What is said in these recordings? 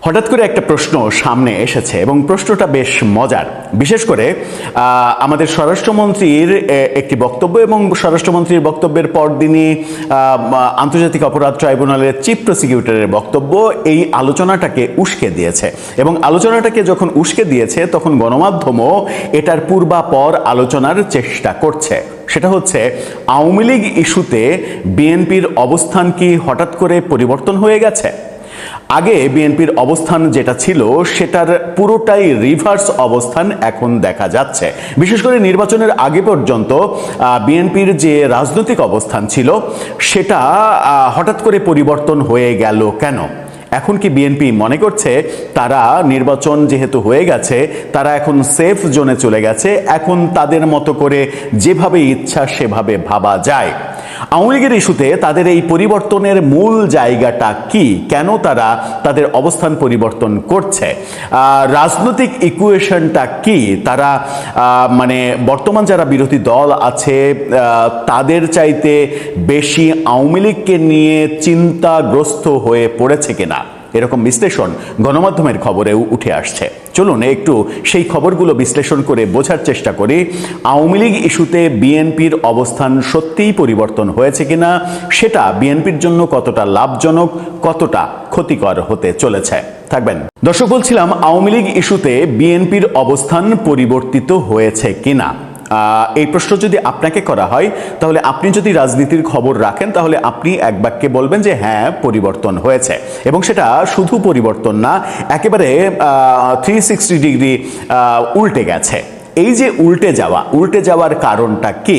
হঠাৎ করে একটা প্রশ্ন সামনে এসেছে এবং প্রশ্নটা বেশ মজার। বিশেষ করে আমাদের স্বরাষ্ট্রমন্ত্রীর একটি বক্তব্য এবং স্বরাষ্ট্রমন্ত্রীর বক্তব্যের পরদিনই আন্তর্জাতিক অপরাধ ট্রাইব্যুনালের চিফ প্রসিকিউটরের বক্তব্য এই আলোচনাটাকে উস্কে দিয়েছে। এবং আলোচনাটাকে যখন উস্কে দিয়েছে তখন গণমাধ্যমও এটার পূর্বাপর আলোচনার চেষ্টা করছে। সেটা হচ্ছে, আওয়ামী লীগ ইস্যুতে বিএনপির অবস্থান কি হঠাৎ করে পরিবর্তন হয়ে গেছে? আগে বিএনপির অবস্থান যেটা ছিল সেটার পুরোটাই রিভার্স অবস্থান এখন দেখা যাচ্ছে। বিশেষ করে নির্বাচনের আগে পর্যন্ত বিএনপির যে রাজনৈতিক অবস্থান ছিল সেটা হঠাৎ করে পরিবর্তন হয়ে গেল কেন? এখন কি বিএনপি মনে করছে তারা নির্বাচন যেহেতু হয়ে গেছে তারা এখন সেফ জোনে চলে গেছে, এখন তাদের মতো করে যেভাবে ইচ্ছা সেভাবে ভাবা যায়? আওয়ামী লীগের ইস্যুতে তাদের এই পরিবর্তনের মূল জায়গাটা কি? কেন তারা তাদের অবস্থান পরিবর্তন করছে? রাজনৈতিক ইকুয়েশনটা কি? তারা মানে বর্তমান যারা বিরোধী দল আছে তাদের চাইতে বেশি আওয়ামী লীগকে নিয়ে চিন্তাগ্রস্ত হয়ে পড়েছে কিনা, এরকম বিশ্লেষণ গণমাধ্যমের খবরেও উঠে আসছে। চলুন একটু সেই খবরগুলো বিশ্লেষণ করে বোঝার চেষ্টা করি আওয়ামী লীগ ইস্যুতে বিএনপির অবস্থান সত্যিই পরিবর্তন হয়েছে কিনা, সেটা বিএনপির জন্য কতটা লাভজনক, কতটা ক্ষতিকর হতে চলেছে। থাকবেন দর্শক। বলছিলাম আওয়ামী লীগ ইস্যুতে বিএনপির অবস্থান পরিবর্তিত হয়েছে কিনা। এই প্রশ্ন যদি আপনাকে করা হয় তাহলে আপনি যদি রাজনীতির খবর রাখেন তাহলে আপনি এক বাক্যে বলবেন যে হ্যাঁ, পরিবর্তন হয়েছে। এবং সেটা শুধু পরিবর্তন না, একেবারে 360 ডিগ্রি উল্টে গেছে। এই যে উল্টে যাওয়ার কারণটা কি?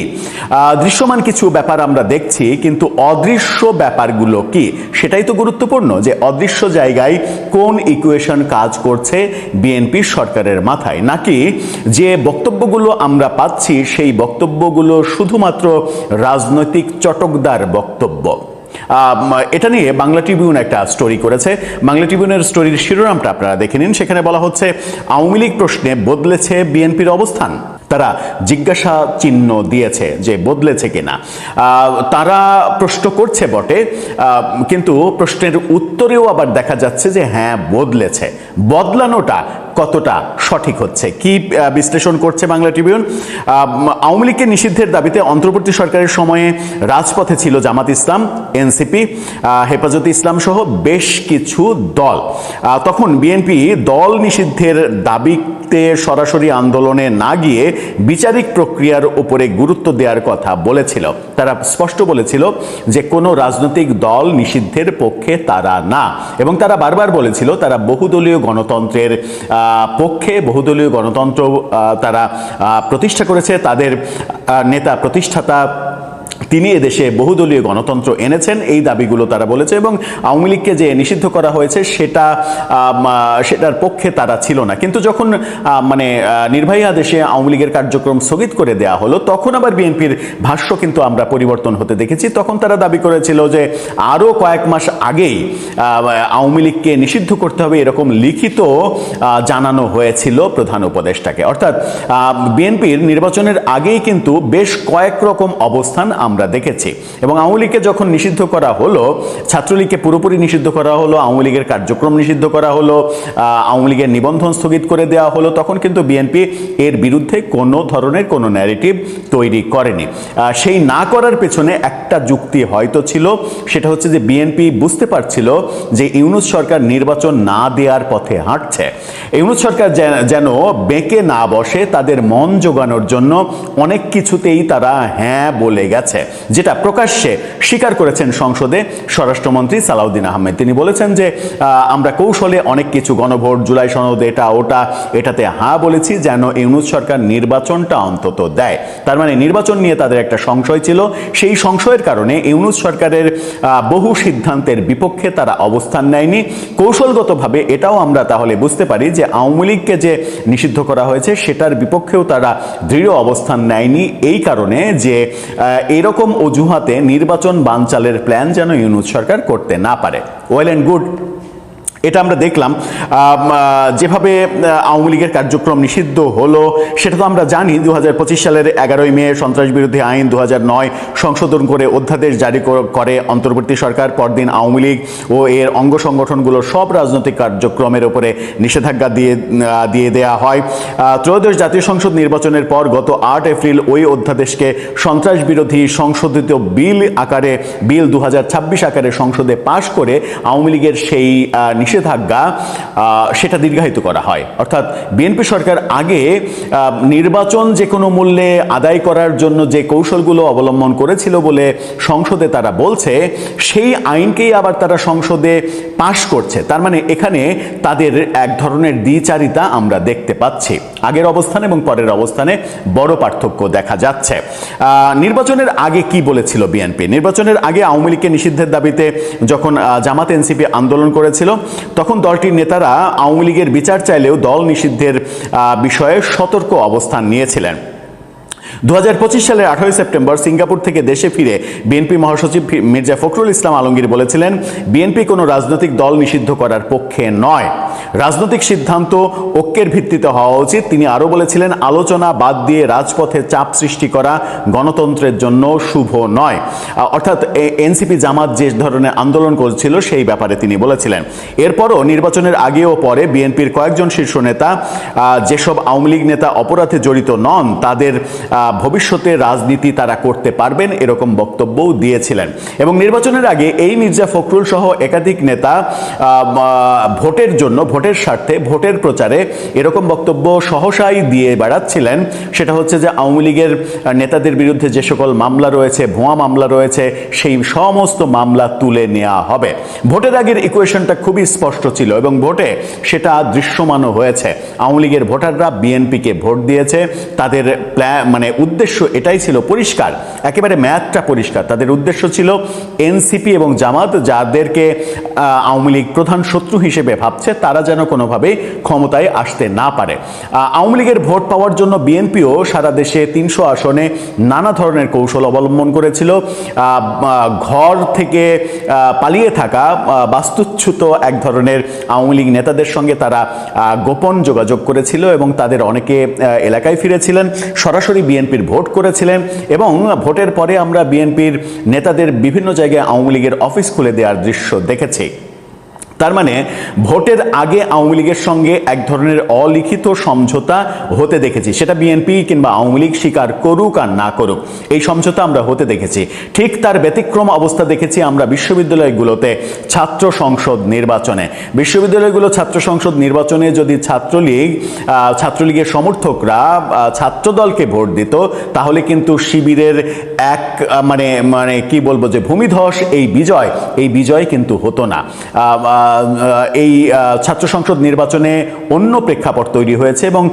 দৃশ্যমান কিছু ব্যাপার আমরা দেখছি, কিন্তু অদৃশ্য ব্যাপারগুলো কি সেটাই তো গুরুত্বপূর্ণ। যে অদৃশ্য জায়গায় কোন ইকুয়েশন কাজ করছে বিএনপি সরকারের মাথায়, নাকি যে বক্তব্যগুলো আমরা পাচ্ছি সেই বক্তব্যগুলো শুধুমাত্র রাজনৈতিক চটকদার বক্তব্য। এটা নিয়ে বাংলা ট্রিবিউন একটা স্টোরি করেছে। বাংলা ট্রিবিউনের স্টোরির শিরোনামটা আপনারা দেখে নিন। সেখানে বলা হচ্ছে, আওয়ামী লীগ প্রশ্নে বদলেছে বিএনপির অবস্থান। তারা জিজ্ঞাসা চিহ্ন দিয়েছে যে বদলেছে কিনা। তারা প্রশ্ন করছে বটে, কিন্তু প্রশ্নের উত্তরেও আবার দেখা যাচ্ছে যে হ্যাঁ, বদলেছে। বদলানোটা কতটা সঠিক হচ্ছে, কি বিশ্লেষণ করছে বাংলা ট্রিবিউন? আওয়ামী লীগকে নিষিদ্ধের দাবিতে অন্তর্বর্তী সরকারের সময়ে রাজপথে ছিল জামাত ইসলাম, এনসিপি, হেফাজতে ইসলাম সহ বেশ কিছু দল। তখন বিএনপি দল নিষিদ্ধের দাবিতে সরাসরি আন্দোলনে না গিয়ে বিচারিক প্রক্রিয়ার উপরে গুরুত্ব দেওয়ার কথা বলেছিল। তারা স্পষ্ট বলেছিল যে কোনো রাজনৈতিক দল নিষিদ্ধের পক্ষে তারা না, এবং তারা বারবার বলেছিল তারা বহুদলীয় গণতন্ত্রের পক্ষে। বহুদলীয় গণতন্ত্র তারা প্রতিষ্ঠা করেছে। তাদের নেতা প্রতিষ্ঠাতা তিনি এদেশে বহুদলীয় গণতন্ত্র এনেছেন, এই দাবিগুলো তারা বলেছে। এবং আওয়ামী লীগকে যে নিষিদ্ধ করা হয়েছে সেটার পক্ষে তারা ছিল না। কিন্তু যখন নির্বাহী আদেশে আওয়ামী লীগের কার্যক্রম স্থগিত করে দেওয়া হলো, তখন আবার বিএনপির ভাষ্য কিন্তু আমরা পরিবর্তন হতে দেখেছি। তখন তারা দাবি করেছিল যে আরও কয়েক মাস আগেই আওয়ামী লীগকে নিষিদ্ধ করতে হবে, এরকম লিখিত জানানো হয়েছিল প্রধান উপদেষ্টাকে। অর্থাৎ বিএনপির নির্বাচনের আগেই কিন্তু বেশ কয়েক রকম অবস্থান আমরা দেখেছি। এবং আওয়ামী লীগকে যখন নিষিদ্ধ করা হলো, ছাত্রলীগকে পুরোপুরি নিষিদ্ধ করা হলো, আওয়ামী লীগের কার্যক্রম নিষিদ্ধ করা হলো, আওয়ামী লীগের নিবন্ধন স্থগিত করে দেওয়া হলো, তখন কিন্তু বিএনপি এর বিরুদ্ধে কোনো ধরনের কোনো ন্যারেটিভ তৈরি করেনি। সেই না করার পেছনে একটা যুক্তি হয়তো ছিল, সেটা হচ্ছে যে বিএনপি বুঝতে পারছিল যে ইউনূস সরকার নির্বাচন না দেওয়ার পথে হাঁটছে। ইউনূস সরকার যেন বেঁকে না বসে, তাদের মন জোগানোর জন্য অনেক কিছুতেই তারা হ্যাঁ বলে গেছে, যেটা প্রকাশ্যে স্বীকার করেছেন সংসদে স্বরাষ্ট্রমন্ত্রী সালাউদ্দিন আহমেদ। তিনি বলেছেন যে আমরা কৌশলে অনেক কিছু, গণভোট, জুলাই সনদ, এটা ওটা, এটাতে হ্যাঁ বলেছি যেন ইউনূস সরকার নির্বাচনটা অন্তত দেয়। তার মানে নির্বাচন নিয়ে তাদের একটা সংশয় ছিল। সেই সংশয়ের কারণে ইউনূস সরকারের বহু সিদ্ধান্তের বিপক্ষে তারা অবস্থান নেয়নি। কৌশলগতভাবে এটাও আমরা তাহলে বুঝতে পারি যে আওয়ামী লীগকে যে নিষিদ্ধ করা হয়েছে সেটার বিপক্ষেও তারা দৃঢ় অবস্থান নেয়নি, এই কারণে যে এরকম অজুহাতে নির্বাচন বানচালের প্ল্যান যেন ইউনূস সরকার করতে না পারে। ওয়েল অ্যান্ড গুড, এটা আমরা দেখলাম যেভাবে আওয়ামী লীগের কার্যক্রম নিষিদ্ধ হলো সেটা তো আমরা জানি। 2025 সালের 11ই মে সন্ত্রাস বিরোধী আইন 2009 সংশোধন করে অধ্যাদেশ জারি করে অন্তর্বর্তী সরকার। পরদিন আওয়ামী লীগ ও এর অঙ্গ সংগঠনগুলোর সব রাজনৈতিক কার্যক্রমের উপরে নিষেধাজ্ঞা দিয়ে দেওয়া হয়। ত্রয়োদশ জাতীয় সংসদ নির্বাচনের পর গত 8 এপ্রিল ওই অধ্যাদেশকে সন্ত্রাস বিরোধী সংশোধিত বিল 2026 আকারে সংসদে পাশ করে আওয়ামী লীগের সেই নিষেধাজ্ঞা সেটা দীর্ঘায়িত করা হয়। অর্থাৎ বিএনপি সরকার আগে নির্বাচন যে কোনো মূল্যে আদায় করার জন্য যে কৌশলগুলো অবলম্বন করেছিল বলে সংসদে তারা বলছে, সেই আইনকেই আবার তারা সংসদে পাশ করছে। তার মানে এখানে তাদের এক ধরনের দ্বিচারিতা আমরা দেখতে পাচ্ছি। আগের অবস্থান এবং পরের অবস্থানে বড় পার্থক্য দেখা যাচ্ছে। নির্বাচনের আগে কি বলেছিল বিএনপি? নির্বাচনের আগে আওয়ামী লীগকে নিষিদ্ধের দাবিতে যখন জামাত এনসিপি আন্দোলন করেছিল, তখন দলটির নেতারা আওয়ামী লীগের বিচার চাইলেও দল নিষিদ্ধের বিষয়ে সতর্ক অবস্থান নিয়েছিলেন। 2025 সালের 18 সেপ্টেম্বর সিঙ্গাপুর থেকে দেশে ফিরে বিএনপি মহাসচিব মির্জা ফখরুল ইসলাম আলমগীর বলেছিলেন, বিএনপি কোনো রাজনৈতিক দল নিষিদ্ধ করার পক্ষে নয়, রাজনৈতিক সিদ্ধান্ত ঐক্যের ভিত্তিতে হওয়া উচিত। তিনি আরও বলেছিলেন, আলোচনা বাদ দিয়ে রাজপথে চাপ সৃষ্টি করা গণতন্ত্রের জন্য শুভ নয়। অর্থাৎ এনসিপি জামাত যে ধরনের আন্দোলন করছিল সেই ব্যাপারে তিনি বলেছিলেন। এরপরও নির্বাচনের আগে ও পরে বিএনপির কয়েকজন শীর্ষ নেতা, যেসব আওয়ামী লীগ নেতা অপরাধে জড়িত নন, তাদের ভবিষ্যতে রাজনীতি তারা করতে পারবেন এরকম বক্তব্যও দিয়েছিলেন। এবং নির্বাচনের আগে এই মির্জা ফখরুল সহ একাধিক নেতা ভোটের জন্য, ভোটের স্বার্থে, ভোটের প্রচারে এরকম বক্তব্য সহসাই দিয়ে বেড়াচ্ছিলেন। সেটা হচ্ছে যে আওয়ামী লীগের নেতাদের বিরুদ্ধে যে সকল মামলা রয়েছে, ভুয়া মামলা রয়েছে, সেই সমস্ত মামলা তুলে নেওয়া হবে। ভোটের আগের ইকুয়েশনটা খুবই স্পষ্ট ছিল এবং ভোটে সেটা দৃশ্যমানও হয়েছে। আওয়ামী লীগের ভোটাররা বিএনপিকে ভোট দিয়েছে। তাদের উদ্দেশ্য এটাই ছিল পরিষ্কার, একেবারে ম্যাথটা পরিষ্কার। তাদের উদ্দেশ্য ছিল এনসিপি এবং জামাত, যাদেরকে আওয়ামী লীগ প্রধান শত্রু হিসেবে ভাবছে, তারা যেন কোনোভাবেই ক্ষমতায় আসতে না পারে। আওয়ামী লীগের ভোট পাওয়ার জন্য বিএনপিও সারা দেশে 300 আসনে নানা ধরনের কৌশল অবলম্বন করেছিল। ঘর থেকে পালিয়ে থাকা বাস্তুচ্যুত এক ধরনের আওয়ামী লীগ নেতাদের সঙ্গে তারা গোপন যোগাযোগ করেছিল এবং তাদের অনেকে এলাকায় ফিরেছিলেন, সরাসরি বিএনপির ভোট করেছিলেন। এবং ভোটের পরে আমরা বিএনপির নেতাদের বিভিন্ন জায়গায় আওয়ামী লীগের অফিস খুলে দেওয়ার দৃশ্য দেখেছি। তার মানে ভোটের আগে আওয়ামী লীগের সঙ্গে এক ধরনের অলিখিত সমঝোতা হতে দেখেছি। সেটা বিএনপি কিংবা আওয়ামী লীগ স্বীকার করুক আর না করুক, এই সমঝোতা আমরা হতে দেখেছি। ঠিক তার ব্যতিক্রম অবস্থা দেখেছি আমরা বিশ্ববিদ্যালয়গুলোতে ছাত্র সংসদ নির্বাচনে। বিশ্ববিদ্যালয়গুলো ছাত্র সংসদ নির্বাচনে যদি ছাত্রলীগের সমর্থকরা ছাত্রদলকে ভোট দিত, তাহলে কিন্তু শিবিরের এক কি বলবো যে ভূমিধস এই বিজয় কিন্তু হতো না। এই ছাত্র সংসদ নির্বাচনে অন্য প্রেক্ষাপট তৈরি হয়েছে এবং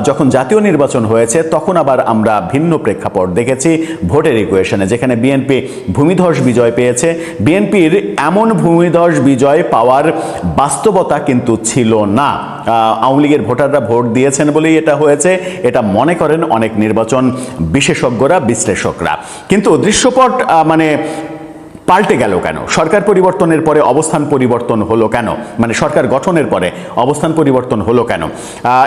যখন জাতীয় নির্বাচন হয়েছে তখন আবার আমরা ভিন্ন প্রেক্ষাপট দেখেছি ভোটের ইকুয়েশনে, যেখানে বিএনপি ভূমিধস বিজয় পেয়েছে। বিএনপির এমন ভূমিধস বিজয় পাওয়ার বাস্তবতা কিন্তু ছিল না। আওয়ামী লীগের ভোটাররা ভোট দিয়েছেন বলেই এটা হয়েছে, এটা মনে করেন অনেক নির্বাচন বিশেষজ্ঞরা, বিশ্লেষকরা। কিন্তু দৃশ্যপট পাল্টে গেল কেন? সরকার পরিবর্তনের পরে অবস্থান পরিবর্তন হলো কেন? সরকার গঠনের পরে অবস্থান পরিবর্তন হলো কেন?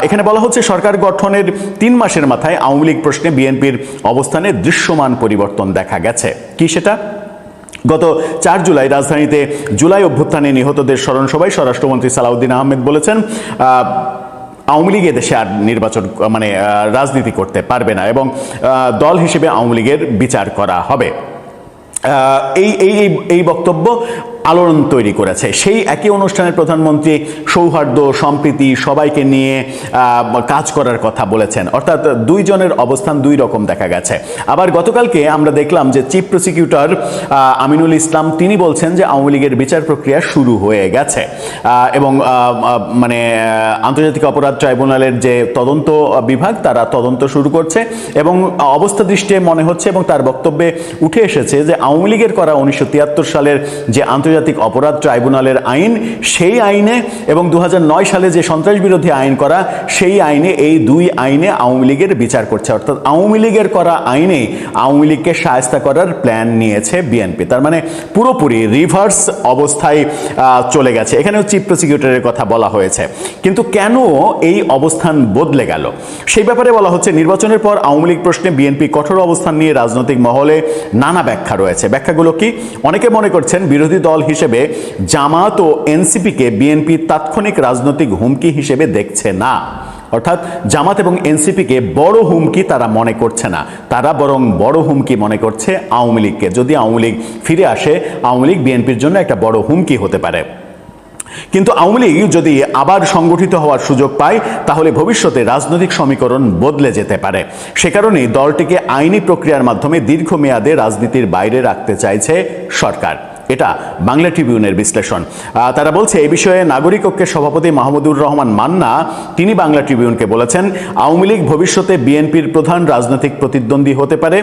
এখানে বলা হচ্ছে সরকার গঠনের 3 মাসের মাথায় আওয়ামী লীগ প্রশ্নে বিএনপির অবস্থানে দৃশ্যমান পরিবর্তন দেখা গেছে। কি সেটা? গত 4 জুলাই রাজধানীতে জুলাই অভ্যুত্থানে নিহতদের স্মরণ সভায় স্বরাষ্ট্রমন্ত্রী সালাউদ্দিন আহমেদ বলেছেন, আওয়ামী লীগ এদেশে আর রাজনীতি করতে পারবে না এবং দল হিসেবে আওয়ামী লীগের বিচার করা হবে। এই বক্তব্য আলোড়ন তৈরি করেছে। সেই একই অনুষ্ঠানের প্রধানমন্ত্রী সৌহার্দ্য, সম্প্রীতি, সবাইকে নিয়ে কাজ করার কথা বলেছেন। অর্থাৎ 2 জনের অবস্থান 2 রকম দেখা গেছে। আবার গতকালকে আমরা দেখলাম যে চিফ প্রসিকিউটর আমিনুল ইসলাম তিনি বলছেন যে আওয়ামী লীগের বিচার প্রক্রিয়া শুরু হয়ে গেছে এবং আন্তর্জাতিক অপরাধ ট্রাইব্যুনালের যে তদন্ত বিভাগ তারা তদন্ত শুরু করছে এবং অবস্থা দৃষ্টে মনে হচ্ছে এবং তার বক্তব্যে উঠে এসেছে যে আওয়ামী লীগের করা 1973 সালের যে আন্তর্জাতিক আন্তর্জাতিক অপরাধ ট্রাইব্যুনালের আইন, সেই আইনে এবং 2009 সালে যে সন্ত্রাস বিরোধী আইন করা, সেই আইনে, এই দুই আইনে আওয়ামী লীগের বিচার করছে। অর্থাৎ আওয়ামী লীগের করা আইনে আওয়ামী লীগকে শায়েস্তা করার প্ল্যান নিয়েছে বিএনপি। তার মানে পুরোপুরি রিভার্স অবস্থায় চলে গেছে। এখানেও চিফ প্রসিকিউটরের কথা বলা হয়েছে। কিন্তু কেন এই অবস্থান বদলে গেল সেই ব্যাপারে বলা হচ্ছে, নির্বাচনের পর আওয়ামী লীগ প্রশ্নে বিএনপি কঠোর অবস্থান নিয়ে রাজনৈতিক মহলে নানা ব্যাখ্যা রয়েছে। ব্যাখ্যাগুলো কি? অনেকে মনে করছেন বিরোধী দল হিসেবে জামাত ও এনসিপিকে বিএনপি তাৎক্ষণিক রাজনৈতিক হুমকি হিসেবে দেখছে না। অর্থাৎ জামাত এবং এনসিপিকে বড় হুমকি তারা মনে করছে না, তারা বরং বড় হুমকি মনে করছে আওয়ামী লীগকে। যদি আওয়ামী লীগ ফিরে আসে, আওয়ামী লীগ বিএনপির জন্য একটা বড় হুমকি হতে পারে। কিন্তু আওয়ামী লীগ যদি আবার সংগঠিত হওয়ার সুযোগ পায়, তাহলে ভবিষ্যতে রাজনৈতিক সমীকরণ বদলে যেতে পারে। সে কারণেই দলটিকে আইনি প্রক্রিয়ার মাধ্যমে দীর্ঘমেয়াদে রাজনীতির বাইরে রাখতে চাইছে সরকার। এটা বাংলা ট্রিবিউনের বিশ্লেষণ। তারা বলছে, এই বিষয়ে নাগরিক ঐক্যের সভাপতি মাহমুদুর রহমান মান্না, তিনি বাংলা ট্রিবিউনকে বলেছেন, আওয়ামী লীগ ভবিষ্যতে বিএনপির প্রধান রাজনৈতিক প্রতিদ্বন্দ্বী হতে পারে।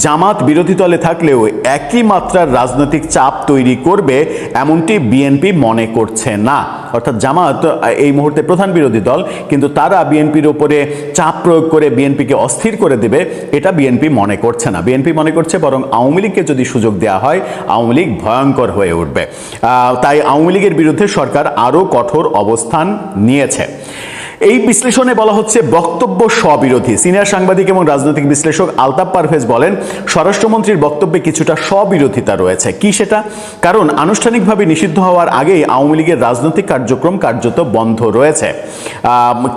জামাত বিরোধী দলে থাকলেও একই মাত্রার রাজনৈতিক চাপ তৈরি করবে এমনটি বিএনপি মনে করছে না। অর্থাৎ জামাত এই মুহূর্তে প্রধান বিরোধী দল, কিন্তু তারা বিএনপির উপরে চাপ প্রয়োগ করে বিএনপিকে অস্থির করে দেবে, এটা বিএনপি মনে করছে না। বিএনপি মনে করছে বরং আওয়ামী লীগকে যদি সুযোগ দেওয়া হয়, আওয়ামী লীগ ভয়ঙ্কর হয়ে উঠবে। তাই আওয়ামী লীগের বিরুদ্ধে সরকার আরও কঠোর অবস্থান নিয়েছে। এই বিশ্লেষণে বলা হচ্ছে বক্তব্য স্ববিরোধী। সিনিয়র সাংবাদিক এবং রাজনৈতিক বিশ্লেষক আলতাফ পারভেজ বলেন, স্বরাষ্ট্রমন্ত্রীর বক্তব্যে কিছুটা স্ববিরোধিতা রয়েছে। কি সেটা? কারণ আনুষ্ঠানিকভাবে নিষিদ্ধ হওয়ার আগেই আওয়ামী লীগের রাজনৈতিক কার্যক্রম কার্যত বন্ধ রয়েছে।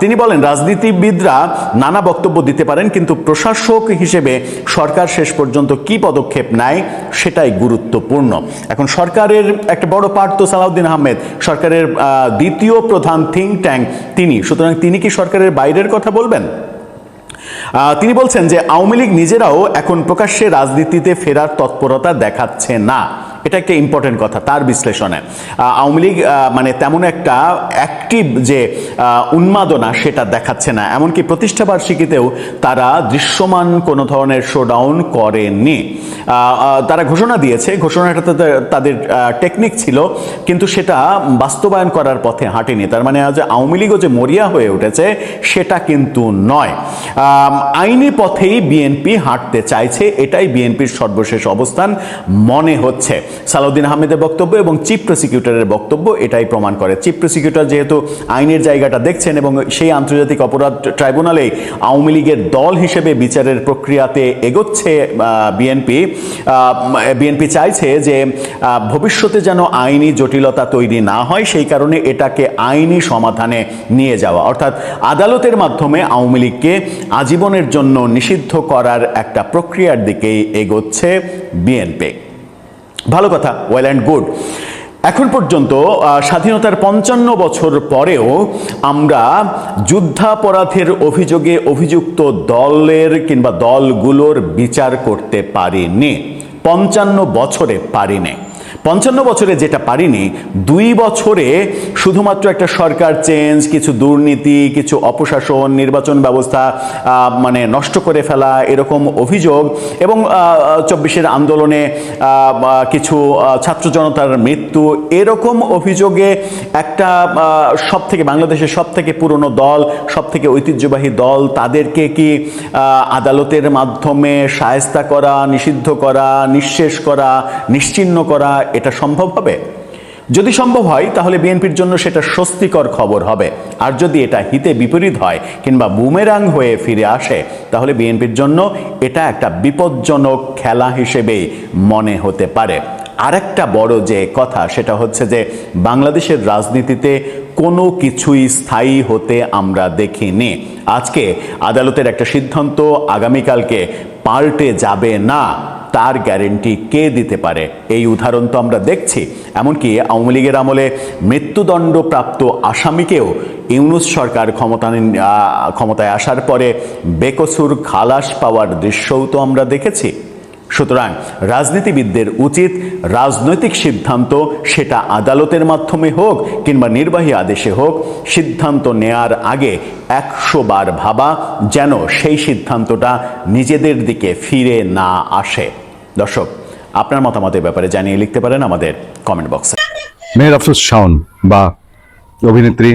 তিনি বলেন, রাজনীতিবিদরা নানা বক্তব্য দিতে পারেন, কিন্তু প্রশাসক হিসেবে সরকার শেষ পর্যন্ত কি পদক্ষেপ নেয় সেটাই গুরুত্বপূর্ণ। এখন সরকারের একটা বড় পার্ট তো সালাউদ্দিন আহমেদ, সরকারের দ্বিতীয় প্রধান থিঙ্ক ট্যাঙ্ক তিনি। সুতরাং তিনি কি সরকারের বাইরের কথা বলবেন? তিনি বলছেন যে আওয়ামী লীগ নিজেরাও এখন প্রকাশ্যে রাজনীতিতে ফেরার তৎপরতা দেখাচ্ছে না। এটা একটা ইম্পর্টেন্ট কথা তার বিশ্লেষণে। আওয়ামী লীগ মানে তেমন একটা অ্যাক্টিভ যে উন্মাদনা সেটা দেখাচ্ছে না। এমনকি প্রতিষ্ঠাবার্ষিকীতেও তারা দৃশ্যমান কোনো ধরনের শোডাউন করেনি। তারা ঘোষণা দিয়েছে, ঘোষণাটা তাদের টেকনিক ছিল, কিন্তু সেটা বাস্তবায়ন করার পথে হাঁটেনি। তার মানে আজ আওয়ামী লীগও যে মরিয়া হয়ে উঠেছে সেটা কিন্তু নয়। আইনি পথেই বিএনপি হাঁটতে চাইছে, এটাই বিএনপির সর্বশেষ অবস্থান মনে হচ্ছে। সালাউদ্দিন আহমেদের বক্তব্য এবং চিফ প্রসিকিউটরের বক্তব্য এটাই প্রমাণ করে। চিফ প্রসিকিউটর যেহেতু আইনের জায়গাটা দেখছেন এবং সেই আন্তর্জাতিক অপরাধ ট্রাইব্যুনালে আওয়ামী লীগের দল হিসেবে বিচারের প্রক্রিয়াতে এগোচ্ছে বিএনপি চাইছে যে ভবিষ্যতে যেন আইনি জটিলতা তৈরি না হয়, সেই কারণে এটাকে আইনি সমাধানে নিয়ে যাওয়া, অর্থাৎ আদালতের মাধ্যমে আওয়ামী লীগকে আজীবনের জন্য নিষিদ্ধ করার একটা প্রক্রিয়ার দিকেই এগোচ্ছে বিএনপি। ভালো কথা, ওয়েল অ্যান্ড গুড। এখন পর্যন্ত স্বাধীনতার 55 বছর পরেও আমরা যুদ্ধাপরাধের অভিযোগে অভিযুক্ত দলের কিংবা দলগুলোর বিচার করতে পারিনি। 55 বছরে পারিনি। 55 বছরে যেটা পারিনি, 2 বছরে শুধুমাত্র একটা সরকার চেঞ্জ, কিছু দুর্নীতি, কিছু অপশাসন, নির্বাচন ব্যবস্থা মানে নষ্ট করে ফেলা, এরকম অভিযোগ, এবং 24-এর আন্দোলনে কিছু ছাত্র জনতার মৃত্যু, এরকম অভিযোগে একটা বাংলাদেশের সব থেকে পুরনো দল, সব থেকে ঐতিহ্যবাহী দল, তাদেরকে কি আদালতের মাধ্যমে শায়েস্তা করা, নিষিদ্ধ করা, নিঃশেষ করা, নিশ্চিহ্ন করা, এটা সম্ভব হবে? যদি সম্ভব হয় তাহলে বিএনপির জন্য সেটা স্বস্তিকর খবর হবে। আর যদি এটা হিতে বিপরীত হয় কিংবা বুমেরাং হয়ে ফিরে আসে, তাহলে বিএনপির জন্য এটা একটা বিপজ্জনক খেলা হিসেবেই মনে হতে পারে। আরেকটা বড় যে কথা সেটা হচ্ছে যে বাংলাদেশের রাজনীতিতে কোনো কিছুই স্থায়ী হতে আমরা দেখিনি। আজকে আদালতের একটা সিদ্ধান্ত আগামীকালকে পাল্টে যাবে না, তার গ্যারেন্টি কে দিতে পারে? এই উদাহরণ তো আমরা দেখছি। এমনকি আওয়ামী লীগের আমলে মৃত্যুদণ্ডপ্রাপ্ত আসামিকেও ইউনূস সরকার ক্ষমতায় আসার পরে বেকসুর খালাস পাওয়ার দৃশ্যও তো আমরা দেখেছি। সুতরাং রাজনীতিবিদদের উচিত রাজনৈতিক সিদ্ধান্ত, সেটা আদালতের মাধ্যমে হোক কিংবা নির্বাহী আদেশে হোক, সিদ্ধান্ত নেয়ার আগে 100 বার ভাবা, যেন সেই সিদ্ধান্তটা নিজেদের দিকে ফিরে না আসে। দর্শক, আপনার মতামতের ব্যাপারে জানিয়ে লিখতে পারেন আমাদের কমেন্ট বক্সে। মেহের আফরোজ শাওন বা অভিনেত্রী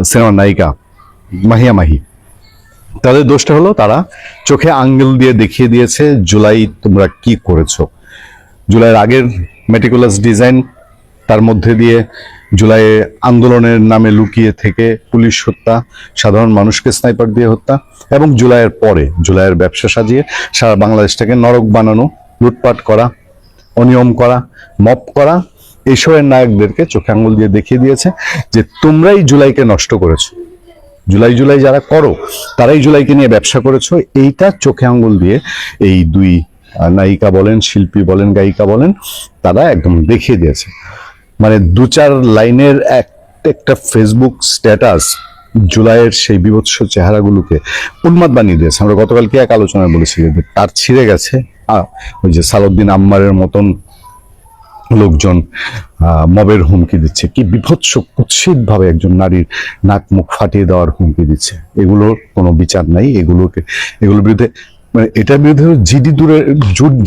সিনেমার নায়িকা মাহিয়া মাহি, তাদের দোষটা হলো তারা চোখে আঙ্গুল দিয়ে দেখিয়ে দিয়েছে জুলাই তোমরা কি করেছো। জুলাইয়ের আগের মেটিকুলাস ডিজাইন, তার মধ্যে দিয়ে জুলাই আন্দোলনের নামে লুকিয়ে থেকে পুলিশ হত্যা, সাধারণ মানুষকে স্নাইপার দিয়ে হত্যা, এবং জুলাইয়ের পরে জুলাইয়ের ব্যবসা সাজিয়ে সারা বাংলাদেশটাকে নরক বানানো, লুটপাট করা, অনিয়ম করা, মপ করা, এইসবের নায়কদেরকে চোখে আঙ্গুল দিয়ে দেখিয়ে দিয়েছে যে তোমরাই জুলাইকে নষ্ট করেছো। জুলাই জুলাই যারা করো তারাই জুলাইকে নিয়ে ব্যবসা করেছো, এইটা চোখে আঙ্গুল দিয়ে এই দুই নায়িকা বলেন, শিল্পী বলেন, গায়িকা বলেন, তারা একদম দেখিয়ে দিয়েছে। মানে 2-4 লাইনের একটা ফেসবুক স্ট্যাটাস জুলাইয়ের সেই বিভৎস চেহারাগুলোকে উন্মাদ বানিয়ে দিয়েছে। আমরা গতকালকে এক আলোচনায় বলেছি যে তার ছিঁড়ে গেছে, ওই যে সালাউদ্দিন আম্মারের মতন লোকজন মবের হুমকি দিচ্ছে, কি বিভৎস কুৎসিত ভাবে একজন নারীর নাক মুখ ফাটিয়ে দেওয়ার হুমকি দিচ্ছে। এগুলোর কোনো বিচার নাই, এগুলোর বিরুদ্ধে মানে এটার বিরুদ্ধে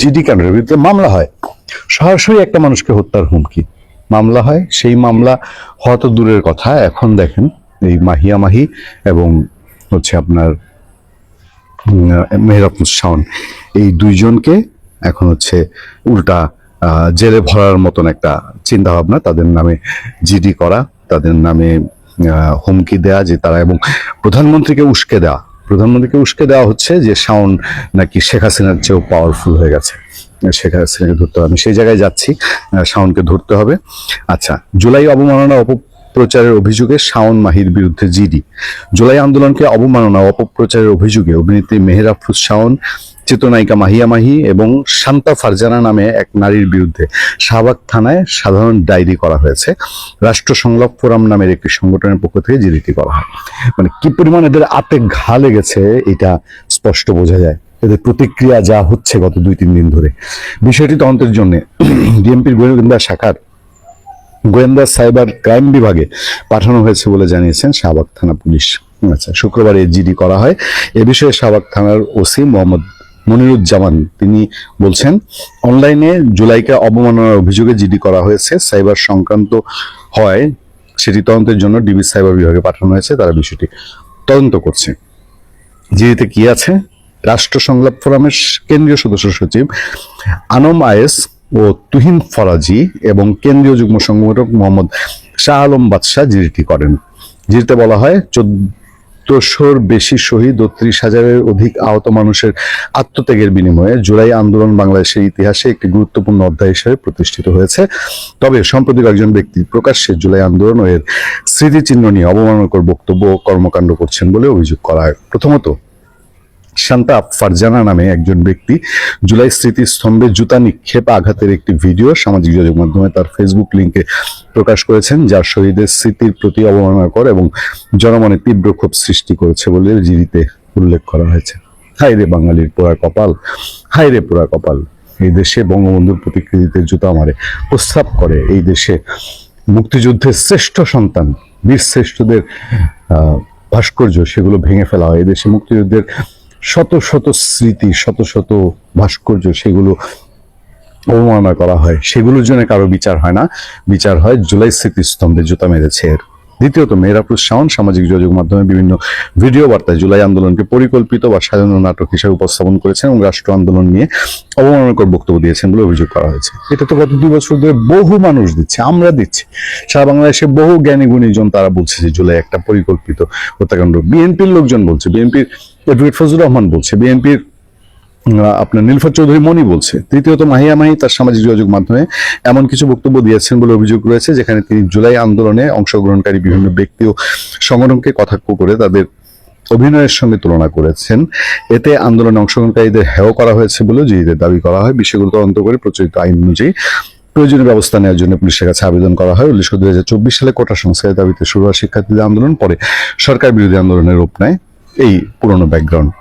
জিডি কেন বিরুদ্ধে মামলা হয়, সরাসরি একটা মানুষকে হত্যার হুমকি মামলা হয়। সেই মামলা হওয়া তো দূরের কথা, এখন দেখেন এই মাহিয়া মাহি এবং হচ্ছে আপনার মেহের আফরোজ শাওন, এই দুইজনকে এখন হচ্ছে উল্টা জেলে ভরার মতন একটা চিন্তা ভাবনা, তাদের নামে জিডি করা, তাদের নামে হুমকি দেয়া যে তারা, এবং প্রধানমন্ত্রীকে উস্কে দেওয়া হচ্ছে যে শাওন নাকি শেখ হাসিনার চেয়েও পাওয়ারফুল হয়ে গেছে, শেখ হাসিনাকে ধরতে হবে। আমি সেই জায়গায় যাচ্ছি, শাওনকে ধরতে হবে। আচ্ছা, জুলাই অবমাননা অপপ্রচারের অভিযোগে শাওন মাহির বিরুদ্ধে জিডি। জুলাই আন্দোলনকে অবমাননা অপপ্রচারের অভিযোগে অভিনেত্রী মেহের আফরোজ শাওন, চিত্রনায়িকা মাহিয়া মাহি এবং শান্তা ফারজানা নামে এক নারীর বিরুদ্ধে শাহবাগ থানায় সাধারণ ডায়েরি করা হয়েছে। রাষ্ট্র সংলাপ ফোরাম নামের একটি সংগঠনের পক্ষ থেকে জিডিটি করা হয়। মানে কি পরিমাণ এদের আতে ঘা লেগেছে এটা স্পষ্ট বোঝা যায়, এদের প্রতিক্রিয়া যা হচ্ছে গত 2-3 দিন ধরে। বিষয়টি তদন্তের জন্য ডিএমপির গোয়েন্দা শাখার গোয়েন্দা সাইবার ক্রাইম বিভাগে পাঠানো হয়েছে বলে জানিয়েছেন শাহবাগ থানা পুলিশ। আচ্ছা, শুক্রবার এই জিডি করা হয়। এ বিষয়ে শাহবাগ থানার ওসি মোহাম্মদ মনিরুজ্জামান তিনি বলছেন, অনলাইনে জুলাইকে অবমাননার অভিযোগে জিডি করা হয়েছে। সাইবার সংক্রান্ত হয় সেটি তদন্তের জন্য ডিবি সাইবার বিভাগে পাঠানো হয়েছে, তারা বিষয়টি তদন্ত করছে। জিডিতে কি আছে? রাষ্ট্র সংলাপ ফোরামের কেন্দ্রীয় সদস্য সচিব আনম আয়েস ও তুহিন ফরাজি এবং কেন্দ্রীয় যুগ্ম সংগঠক মোহাম্মদ শাহ আলম বাদশাহ জিডিটি করেন। জিডিতে বলা হয় 1400-র বেশি শহীদ ও 30,000-এর অধিক আহত মানুষের আত্মত্যাগের বিনিময়ে জুলাই আন্দোলন বাংলাদেশের ইতিহাসে একটি গুরুত্বপূর্ণ অধ্যায় হিসেবে প্রতিষ্ঠিত হয়েছে। তবে সম্প্রতি একজন ব্যক্তি প্রকাশ্যে জুলাই আন্দোলন ও এর স্মৃতিচিহ্ন নিয়ে অবমাননাকর বক্তব্য ও কর্মকাণ্ড করছেন বলে অভিযোগ করা হয়। প্রথমত, শান্তা ফারজানা নামে একজন ব্যক্তি জুলাই স্মৃতিস্তম্ভে জুতা নিক্ষেপ আঘাতের একটি ভিডিও সামাজিক যোগাযোগ মাধ্যমে তার ফেসবুক লিঙ্কে প্রকাশ করেছেন, যা শহীদের স্মৃতির প্রতি অবমাননাকর এবং জনমনে তীব্র ক্ষোভ সৃষ্টি করেছে বলে জিডিতে উল্লেখ করা হয়েছে। হায় রে বাঙালির পোড়া কপাল, হায় রে পোড়া কপাল। এই দেশে বঙ্গবন্ধুর প্রতিকৃতিতে জুতা মারে, প্রস্রাব করে, এই দেশে মুক্তিযুদ্ধের শ্রেষ্ঠ সন্তান বীর শ্রেষ্ঠদের ভাস্কর্য সেগুলো ভেঙে ফেলা হয়। এদেশে মুক্তিযুদ্ধের শত শত স্মৃতি, শত শত ভাস্কর্য সেগুলো অবমাননা করা হয়, সেগুলোর জন্য কারো বিচার হয় না, বিচার হয় জুলাই স্মৃতিস্তম্ভে জুতা মেরেছে এর। দ্বিতীয়ত, মেহের আফরোজ শাওন সামাজিক যোগাযোগ মাধ্যমে বিভিন্ন ভিডিও বার্তায় জুলাই আন্দোলনকে পরিকল্পিত বা সাজানো নাটক হিসেবে উপস্থাপন করেছেন এবং রাষ্ট্র আন্দোলন নিয়ে অবমাননাকর বক্তব্য দিয়েছেন বলে অভিযোগ করা হয়েছে। এটা তো গত 2 বছর ধরে বহু মানুষ দিচ্ছে, আমরা দিচ্ছি, সারা বাংলাদেশে বহু জ্ঞানী গুণীজন তারা বলছে যে জুলাই একটা পরিকল্পিত হত্যাকাণ্ড। বিএনপির লোকজন বলছে, বিএনপির অ্যাডভোকেট ফজলুর রহমান বলছে, বিএনপির আপনার নীলফার চৌধুরী মনি বলছে। তৃতীয়ত, মাহিয়া মাহি তার সামাজিক যোগাযোগ মাধ্যমে এমন কিছু বক্তব্য দিয়েছেন বলে অভিযোগ রয়েছে যেখানে তিনি জুলাই আন্দোলনে অংশগ্রহণকারী বিভিন্ন ব্যক্তি ও সংগঠনকে কটাক্ষ করে তাদের অভিনয়ের সঙ্গে তুলনা করেছেন। এতে আন্দোলনে অংশগ্রহণকারীদের হেয় করা হয়েছে বলে জিডিতে দাবি করা হয়। বিষয়গুলো তদন্ত করে প্রচলিত আইন অনুযায়ী প্রয়োজনীয় ব্যবস্থা নেওয়ার জন্য পুলিশের কাছে আবেদন করা হয়। 2024 সালে কোটা সংস্কারের দাবিতে শুরু হওয়া শিক্ষার্থীদের আন্দোলন পরে সরকার বিরোধী আন্দোলনের রূপ নেয়। এই পুরনো ব্যাকগ্রাউন্ড।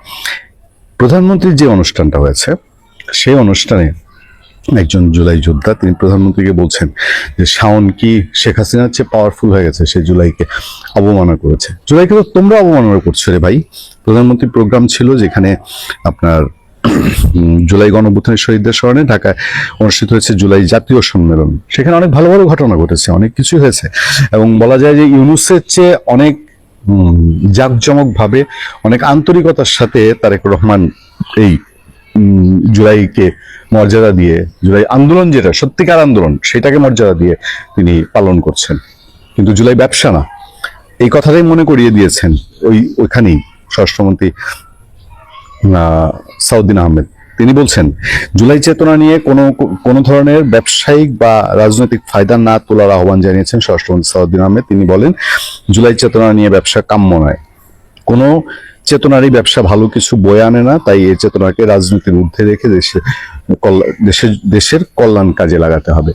প্রধানমন্ত্রীর যে অনুষ্ঠানটা হয়েছে সেই অনুষ্ঠানে একজন জুলাই যোদ্ধা তিনি প্রধানমন্ত্রীকে বলছেন যে শাওন কি শেখ হাসিনার চেয়ে পাওয়ারফুল হয়ে গেছে, সে জুলাইকে অবমাননা করেছে। জুলাইকে তো তোমরা অবমাননা করছো রে ভাই। প্রধানমন্ত্রীর প্রোগ্রাম ছিল যেখানে আপনার জুলাই গণঅভ্যুত্থানের শহীদদের স্মরণে ঢাকায় অনুষ্ঠিত হয়েছে জুলাই জাতীয় সম্মেলন। সেখানে অনেক ভালো ভালো ঘটনা ঘটেছে, অনেক কিছু হয়েছে, এবং বলা যায় যে ইউনূসের চেয়ে অনেক জাঁকজমক ভাবে, অনেক আন্তরিকতার সাথে তারেক রহমান এই জুলাইকে মর্যাদা দিয়ে, জুলাই আন্দোলন যেটা সত্যিকার আন্দোলন সেটাকে মর্যাদা দিয়ে তিনি পালন করছেন। কিন্তু জুলাই ব্যবসা না, এই কথাটাই মনে করিয়ে দিয়েছেন ওইখানেই স্বরাষ্ট্রমন্ত্রী সাউদ্দিন আহমেদ। তিনি বলছেন জুলাই চেতনা নিয়ে কোনো ধরনের ব্যবসায়িক বা রাজনৈতিক ফায়দা না তোলার আহ্বান জানিয়েছেন স্বরাষ্ট্রমন্ত্রী সাউদ্দিন আহমেদ। তিনি বলেন জুলাই চেতনা নিয়ে ব্যবসা কাম্য নয়, কোনো চেতনারই ব্যবসা ভালো কিছু বয়ে আনে না, তাই এই চেতনাকে রাজনীতির ঊর্ধ্বে রেখে দেশের কল্যাণ কাজে লাগাতে হবে।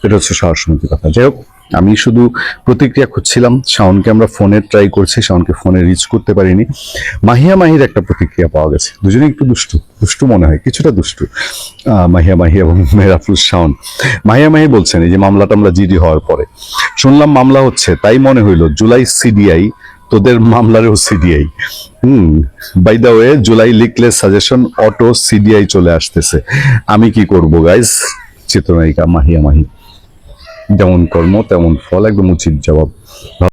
এটা হচ্ছে স্বরাষ্ট্রমন্ত্রীর কথা। যাই হোক, আমি শুধু প্রতিক্রিয়া খুঁজছিলাম, শাওনকে আমরা ফোনে ট্রাই করছি, শাওনকে ফোনে রিচ করতে পারিনি। মাহিয়া মাহির একটা প্রতিক্রিয়া পাওয়া গেছে, দুজনে একটু দুষ্টু মনে হয়, কিছুটা দুষ্টু, মাহিয়া মাহি এবং মেহরাফুজ শাওন। মাহিয়া মাহি বলছেন এই যে মামলা টামলা জিডি হওয়ার পরে শুনলাম মামলা হচ্ছে, তাই মনে হইলো জুলাই সিডিআই, তোদের মামলারও CDI. By the way, July লিখলে সাজেশন অটো সিডিআই চলে আসতেছে, আমি কি করব গাইস? চিত্রনায়িকা মাহিয়া মাহি। যেমন কর্ম তেমন ফল, একদম উচিত জবাব।